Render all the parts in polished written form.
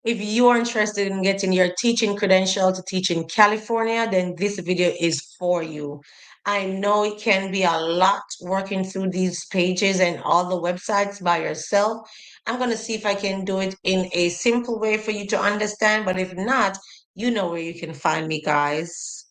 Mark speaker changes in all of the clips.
Speaker 1: If you are interested in getting your teaching credential to teach in California, then this video is for you. I know it can be a lot working through these pages and all the websites by yourself. I'm going to see if I can do it in a simple way for you to understand, but if not, you know where you can find me, guys.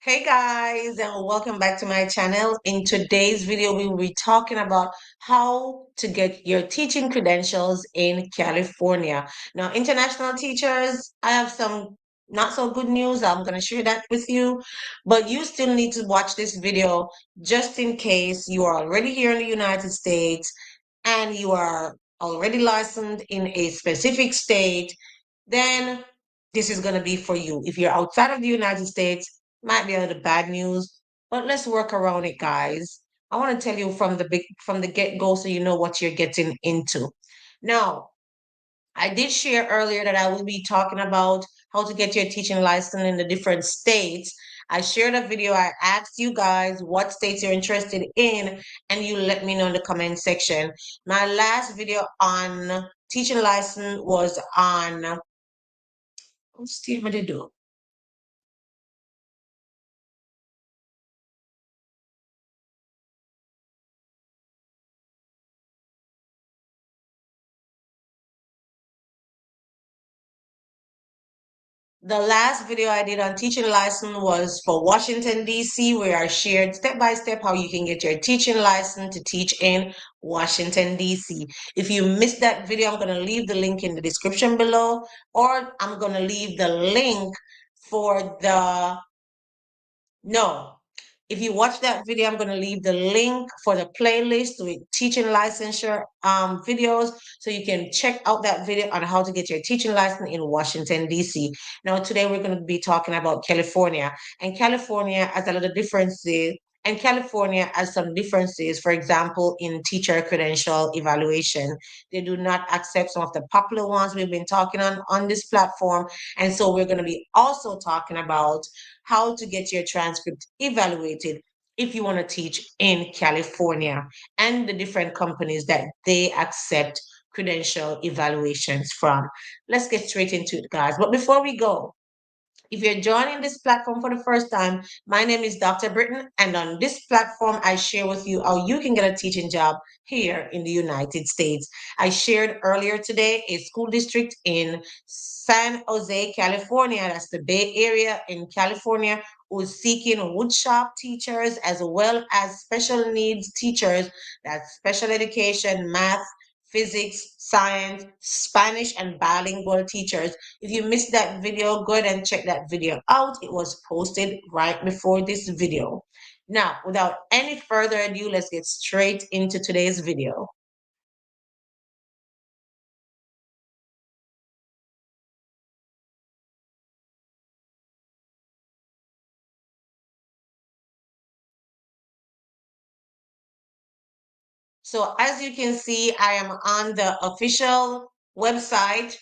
Speaker 1: Hey guys, and welcome back to my channel. In today's video, we will be talking about how to get your teaching credentials in California. Now, international teachers, I have some not so good news. I'm going to share that with you, but you still need to watch this video just in case you are already here in the United States and you are already licensed in a specific state, then this is going to be for you. If you're outside of the United States, might be a little bad news, but let's work around it, guys. I want to tell you from the get-go so you know what you're getting into. Now, I did share earlier that I will be talking about how to get your teaching license in the different states. I shared a video. I asked you guys what states you're interested in, and you let me know in the comment section. My last video on teaching license was on, what's the what to do? The last video I did on teaching license was for Washington, D.C., where I shared step by step how you can get your teaching license to teach in Washington, D.C. If you missed that video, I'm going to leave the link in the description below, or I'm going to leave the link for the, no, if you watch that video, I'm going to leave the link for the playlist with teaching licensure videos so you can check out that video on how to get your teaching license in Washington, D.C. Now, today we're going to be talking about California. And California has a lot of differences. And California has some differences, for example, in teacher credential evaluation. They do not accept some of the popular ones we've been talking on this platform. And so we're going to be also talking about how to get your transcript evaluated if you want to teach in California and the different companies that they accept credential evaluations from. Let's get straight into it, guys. But before we go, if you're joining this platform for the first time, my name is Dr. Britton, and on this platform, I share with you how you can get a teaching job here in the United States. I shared earlier today a school district in San Jose, California, that's the Bay Area in California, who's seeking woodshop teachers as well as special needs teachers, that's special education, math, physics, science, Spanish, and bilingual teachers. If you missed that video, go ahead and check that video out. It was posted right before this video. Now, without any further ado, let's get straight into today's video. So as you can see, I am on the official website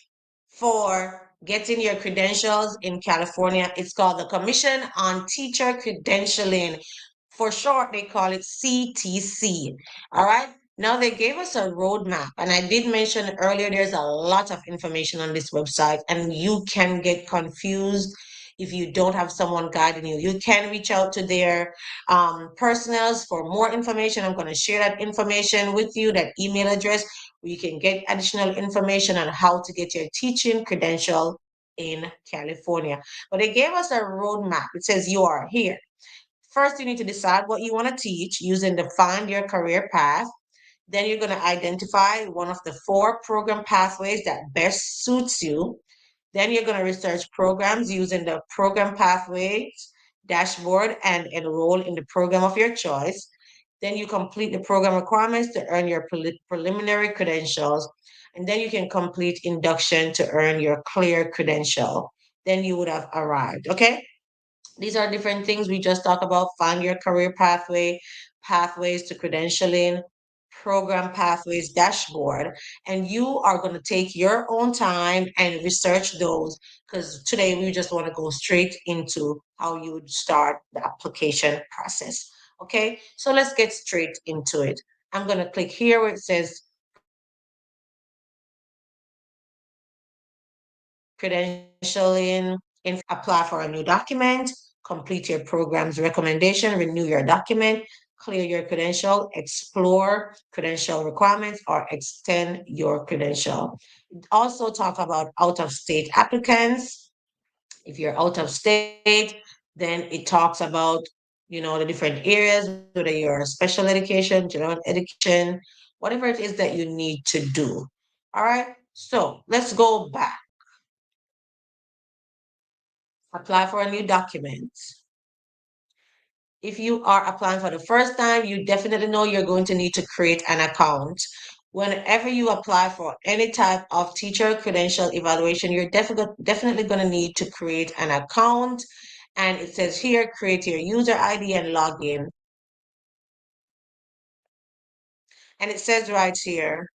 Speaker 1: for getting your credentials in California. It's called the Commission on Teacher Credentialing. For short, they call it CTC. All right. Now they gave us a roadmap, and I did mention earlier there's a lot of information on this website, and you can get confused if you don't have someone guiding you. You can reach out to their personals for more information. I'm going to share that information with you, that email address, where you can get additional information on how to get your teaching credential in California. But they gave us a roadmap. It says you are here. First, you need to decide what you want to teach using the Find Your Career Path. Then you're going to identify one of the 4 program pathways that best suits you. Then you're going to research programs using the program pathways dashboard and enroll in the program of your choice. Then you complete the program requirements to earn your preliminary credentials. And then you can complete induction to earn your clear credential. Then you would have arrived. Okay. These are different things we just talked about. Find your career pathway, pathways to credentialing, program pathways dashboard. And you are going to take your own time and research those, because today we just want to go straight into how you would start the application process. Okay, so let's get straight into it. I'm going to click here where it says credentialing, apply for a new document, complete your program's recommendation, renew your document, clear your credential, explore credential requirements, or extend your credential. Also talk about out-of-state applicants. If you're out of state, then it talks about, the different areas, whether you're special education, general education, whatever it is that you need to do. All right, so let's go back. Apply for a new document. If you are applying for the first time, you definitely know you're going to need to create an account. Whenever you apply for any type of teacher credential evaluation, you're definitely going to need to create an account. And it says here, create your user ID and login. And it says right here,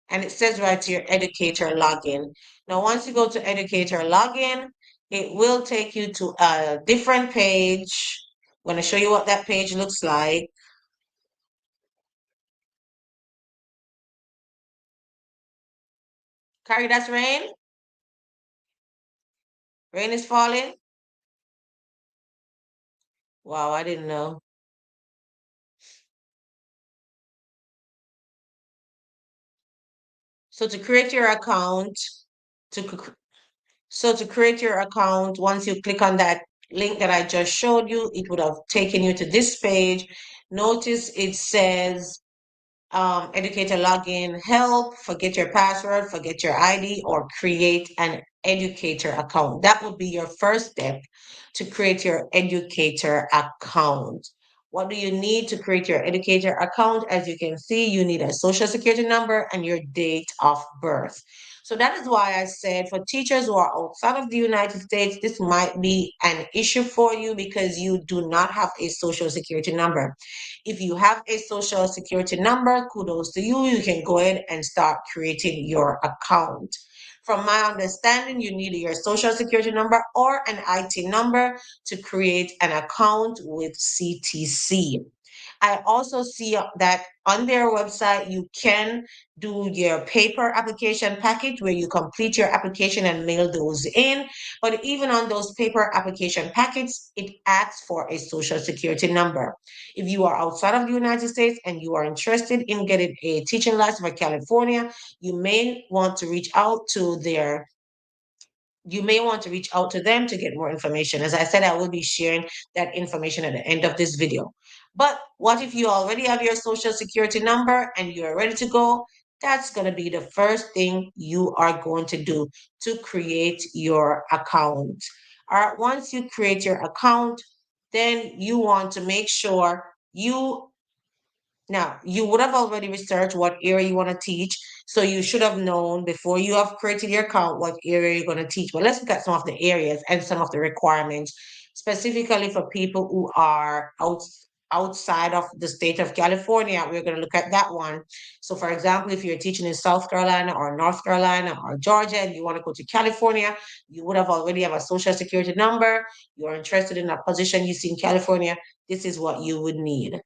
Speaker 1: educator login. Now, once you go to educator login, it will take you to a different page. I'm going to show you what that page looks like. Carrie, that's rain. Rain is falling. Wow, I didn't know. So to create your account, to so to create your account, once you click on that link that I just showed you, it would have taken you to this page. Notice it says educator login, help, forget your password, forget your ID, or create an educator account. That would be your first step to create your educator account. What do you need to create your educator account? As you can see, you need a social security number and your date of birth. So that is why I said for teachers who are outside of the United States, this might be an issue for you because you do not have a social security number. If you have a social security number, kudos to you. You can go ahead and start creating your account. From my understanding, you need your social security number or an IT number to create an account with CTC. I also see that on their website, you can do your paper application package where you complete your application and mail those in. But even on those paper application packets, it asks for a social security number. If you are outside of the United States and you are interested in getting a teaching license for California, you may want to reach out to their you may want to reach out to them to get more information. As I said, I will be sharing that information at the end of this video. But what if you already have your social security number and you're ready to go? That's going to be the first thing you are going to do to create your account. All right, once you create your account, then you want to make sure you would have already researched what area you want to teach. So you should have known before you have created your account what area you're going to teach. But let's look at some of the areas and some of the requirements, specifically for people who are outside of the state of California. We're going to look at that one. So, for example, if you're teaching in South Carolina or North Carolina or Georgia and you want to go to California, you would have already have a social security number. You're interested in a position you see in California. This is what you would need.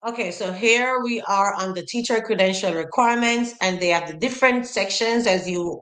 Speaker 1: Okay, so here we are on the teacher credential requirements, and they have the different sections as you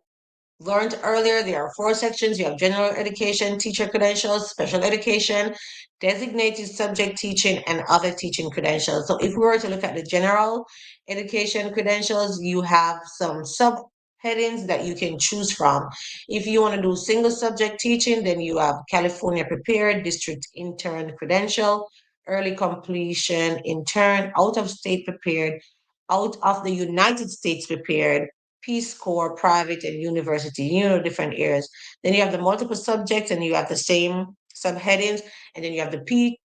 Speaker 1: learned earlier. There are four sections. You have general education, teacher credentials, special education, designated subject teaching, and other teaching credentials. So if we were to look at the general education credentials, you have some subheadings that you can choose from. If you want to do single subject teaching, then you have California Prepared, District Intern Credential, Early Completion Intern, Out of State Prepared, Out of the United States Prepared, Peace Corps, private, and university, different areas. Then you have the multiple subjects and you have the same subheadings. And then you have the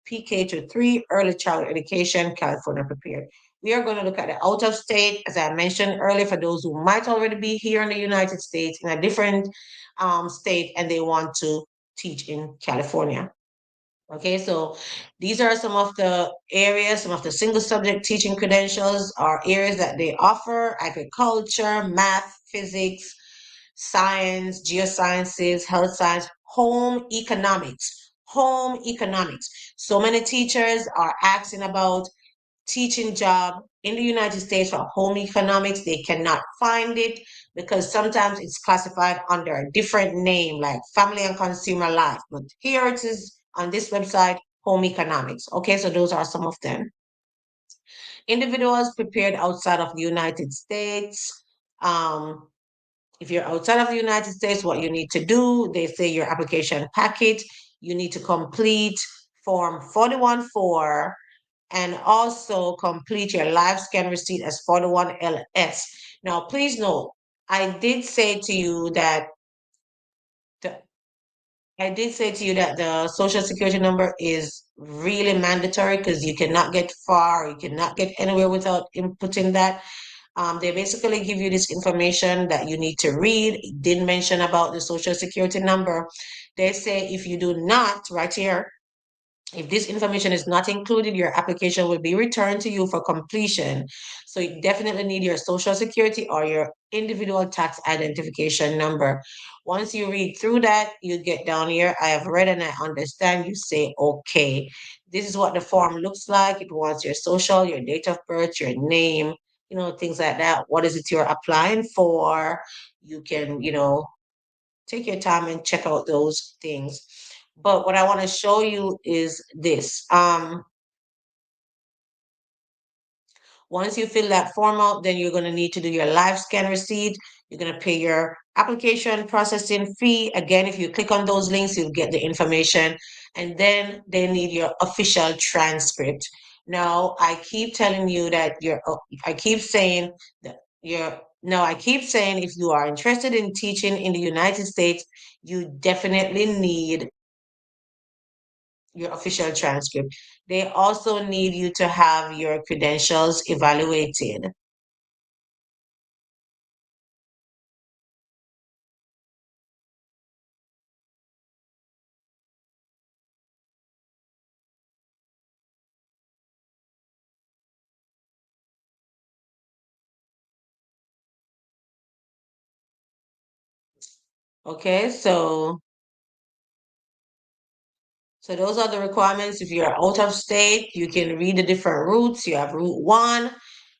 Speaker 1: PK to 3, early child education, California prepared. We are going to look at the out of state, as I mentioned earlier, for those who might already be here in the United States in a different state and they want to teach in California. Okay, so these are some of the areas, some of the single subject teaching credentials are areas that they offer: agriculture, math, physics, science, geosciences, health science, home economics. Home economics. So many teachers are asking about teaching job in the United States for home economics. They cannot find it because sometimes it's classified under a different name like family and consumer life. But here it is on this website, home economics. Okay, so those are some of them. Individuals prepared outside of the United States. Um, if you're outside of the United States, what you need to do, they say your application packet, you need to complete Form 41-4 and also complete your live scan receipt as 41LS. Now, please note, I did say to you that the, I did say to you that the social security number is really mandatory because you cannot get far, you cannot get anywhere without inputting that. They basically give you this information that you need to read. It didn't mention about the social security number. They say if you do not, right here, if this information is not included, your application will be returned to you for completion. So you definitely need your social security or your individual tax identification number. Once you read through that, you get down here. I have read and I understand. You say, okay, this is what the form looks like. It wants your social, your date of birth, your name, things like that. What is it you're applying for? You can, take your time and check out those things. But what I want to show you is this. Once you fill that form out, then you're going to need to do your live scan receipt. You're going to pay your application processing fee. Again, if you click on those links, you'll get the information. And then they need your official transcript. Now, I keep telling you that I keep saying that I keep saying if you are interested in teaching in the United States, you definitely need your official transcript. They also need you to have your credentials evaluated. Okay, so those are the requirements. If you're out of state, you can read the different routes. You have route 1,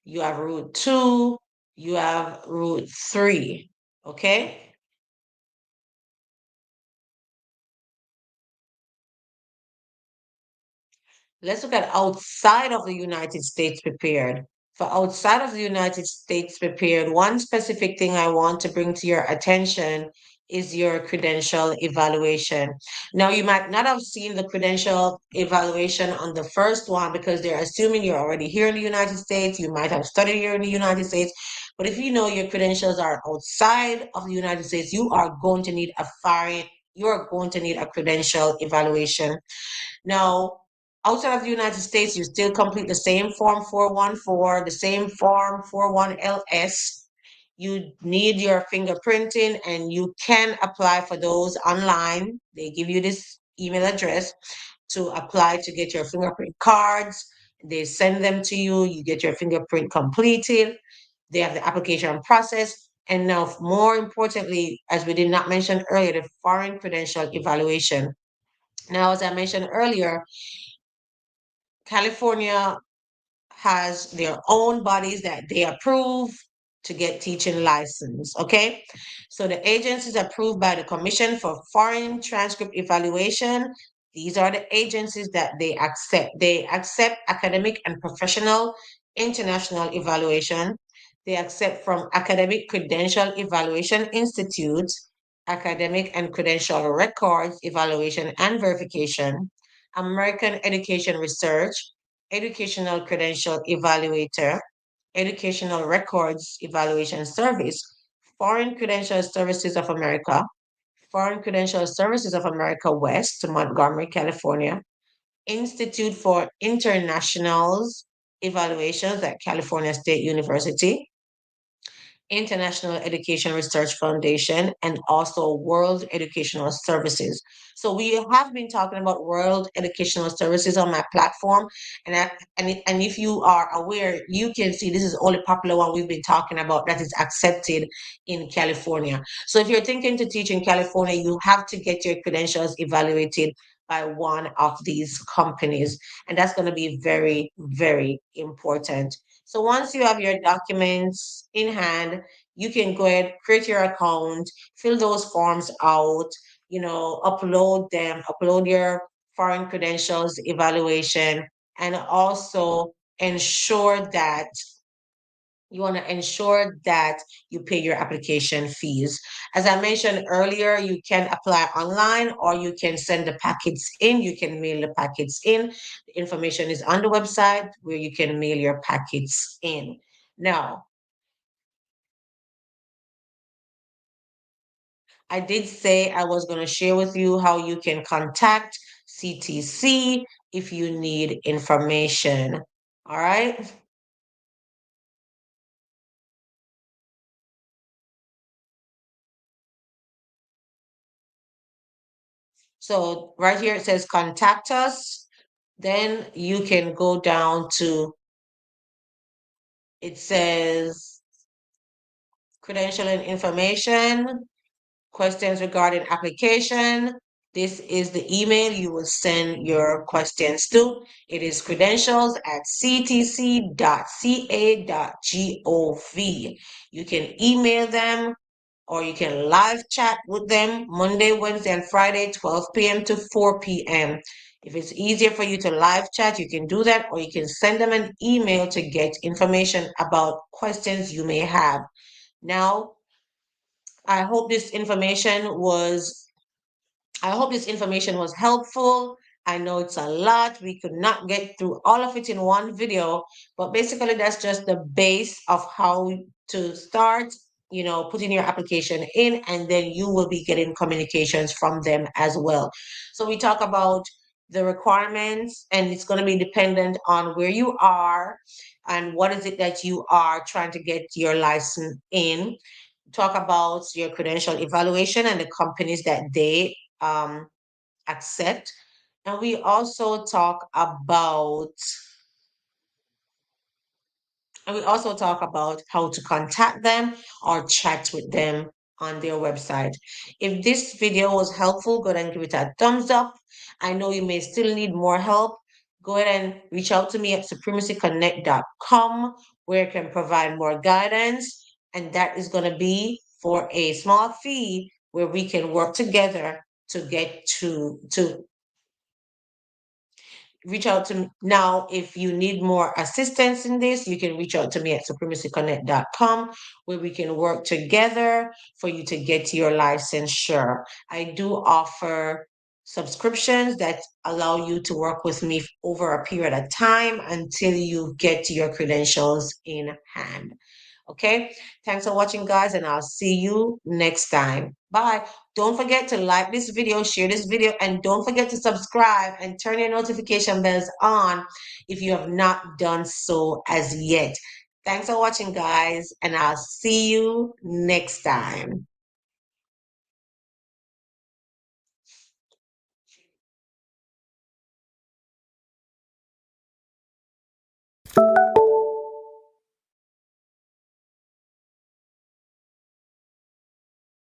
Speaker 1: you have route 2, you have route 3. Okay? Let's look at outside of the United States prepared. For outside of the United States prepared, one specific thing I want to bring to your attention is your credential evaluation. Now, you might not have seen the credential evaluation on the first one because they're assuming you're already here in the United States. You might have studied here in the United States. But if you know your credentials are outside of the United States, you are going to need a credential evaluation. Now, outside of the United States, you still complete the same Form 414, the same Form 41LS. You need your fingerprinting and you can apply for those online. They give you this email address to apply to get your fingerprint cards. They send them to you. You get your fingerprint completed. They have the application process. And now, more importantly, as we did not mention earlier, the foreign credential evaluation. Now, as I mentioned earlier, California has their own bodies that they approve to get teaching license. Okay, so the agencies approved by the Commission for Foreign Transcript Evaluation. These are the agencies that they accept. They accept academic and professional international evaluation. They accept from Academic Credential Evaluation Institute, Academic and Credential Records Evaluation and Verification, American Education Research, Educational Credential Evaluator, Educational Records Evaluation Service, Foreign Credential Services of America, Foreign Credential Services of America West, Montgomery, California, Institute for Internationals Evaluations at California State University, International Education Research Foundation, and also World Educational Services. So we have been talking about World Educational Services on my platform, and if you are aware, you can see this is the only popular one we've been talking about that is accepted in California. So if you're thinking to teach in California, you have to get your credentials evaluated by one of these companies, and that's going to be very, very important. So once you have your documents in hand, you can go ahead, create your account, fill those forms out, upload them, upload your foreign credentials evaluation, and also ensure that you want to ensure that you pay your application fees. As I mentioned earlier, you can apply online or you can send the packets in. You can mail the packets in. The information is on the website where you can mail your packets in. Now, I did say I was going to share with you how you can contact CTC if you need information. All right. So right here it says contact us. Then you can go down to, it says credentialing information, questions regarding application. This is the email you will send your questions to. It is credentials@ctc.ca.gov. You can email them or you can live chat with them Monday, Wednesday, and Friday, 12 p.m. to 4 p.m. If it's easier for you to live chat, you can do that, or you can send them an email to get information about questions you may have. Now, I hope this information was I hope this information was helpful. I know it's a lot. We could not get through all of it in one video, but basically that's just the base of how to start, putting your application in, and then you will be getting communications from them as well. So we talk about the requirements, and it's going to be dependent on where you are and what is it that you are trying to get your license in. Talk about your credential evaluation and the companies that they accept. And we also talk about how to contact them or chat with them on their website. If this video was helpful, go ahead and give it a thumbs up. I know you may still need more help. Go ahead and reach out to me at supremacyconnect.com where I can provide more guidance. And that is going to be for a small fee where we can work together to get to reach out to me. Now, if you need more assistance in this, you can reach out to me at supremacyconnect.com where we can work together for you to get your licensure. I do offer subscriptions that allow you to work with me over a period of time until you get your credentials in hand. Okay, thanks for watching, guys, and I'll see you next time. Bye. Don't forget to like this video, share this video, and don't forget to subscribe and turn your notification bells on if you have not done so as yet. Thanks for watching, guys, and I'll see you next time.